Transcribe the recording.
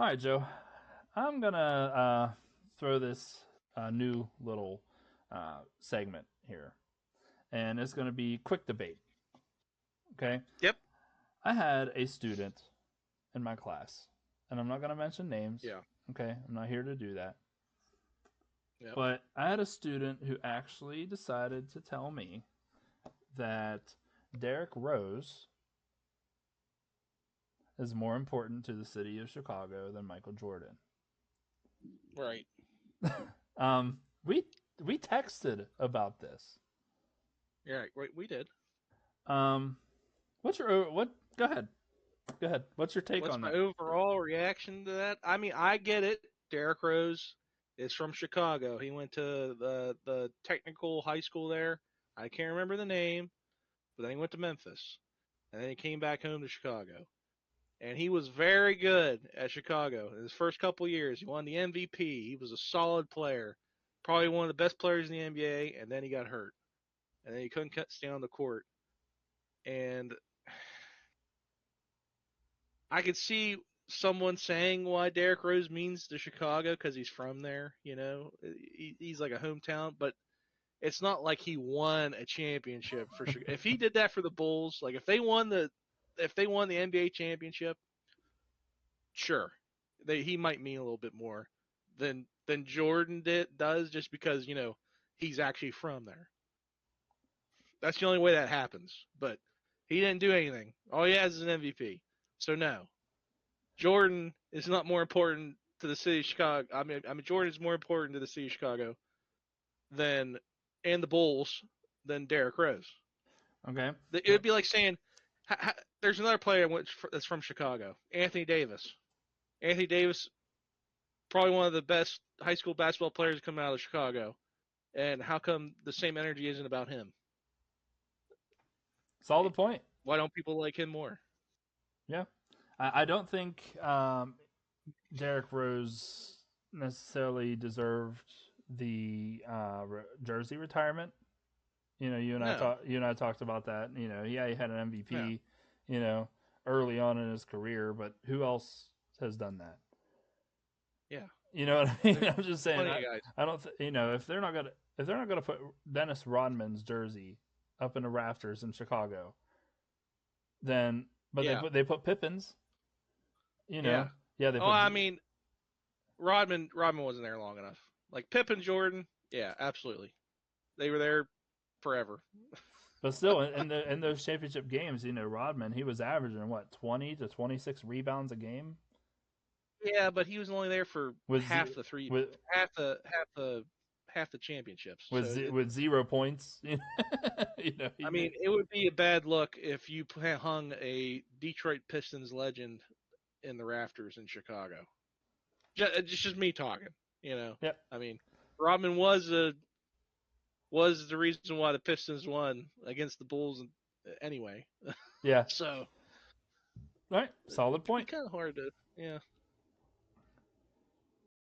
All right, Joe. I'm gonna throw this new little segment here, and it's gonna be quick debate. Okay. Yep. I had a student in my class, and I'm not gonna mention names. Yeah. Okay, I'm not here to do that. Yep. But I had a student who actually decided to tell me that Derrick Rose is more important to the city of Chicago than Michael Jordan. Right. We texted about this. Yeah. Right. We did. Um, what's your what? Go ahead. Go ahead. What's your take What's on my that? overall reaction to that? I mean, I get it. Derrick Rose is from Chicago. He went to the technical high school there. I can't remember the name, but then he went to Memphis, and then he came back home to Chicago. And he was very good at Chicago in his first couple years. He won the MVP. He was a solid player, probably one of the best players in the NBA. And then he got hurt, and then he couldn't stay on the court. And I could see someone saying why Derrick Rose means to Chicago because he's from there. He's like a hometown, but it's not like he won a championship for Chicago. If he did that for the Bulls, like if they won the NBA championship, sure, he might mean a little bit more than Jordan does just because he's actually from there. That's the only way that happens. But he didn't do anything. All he has is an MVP. So no, Jordan is not more important to the city of Chicago. I mean, Jordan is more important to the city of Chicago than and the Bulls than Derrick Rose. Okay. It would be like saying there's another player that's from Chicago, Anthony Davis. Anthony Davis, probably one of the best high school basketball players to come out of Chicago. And how come the same energy isn't about him? Solid point. Why don't people like him more? Yeah. I don't think Derrick Rose necessarily deserved the jersey retirement. No, You and I talked about that. Yeah, he had an no, MVP. You know, early on in his career, but who else has done that? yeah. You know what I mean? There's I'm just saying. plenty of guys. I don't. If they're not gonna put Dennis Rodman's jersey up in the rafters in Chicago, then but Yeah, they put Pippins. yeah. Yeah, they Oh, put. I mean, Rodman wasn't there long enough. Like Pippen, Jordan, yeah, absolutely. They were there forever. But still, in those championship games, Rodman, he was averaging what 20 to 26 rebounds a game Yeah, but he was only there for with half the three, with half the championships. So with 0 points. I mean, it would be a bad look if you hung a Detroit Pistons legend in the rafters in Chicago. Just me talking. Yep. I mean, Rodman was the reason why the Pistons won against the Bulls anyway. Yeah. So All right. Solid it'd be point. kind of hard to, yeah.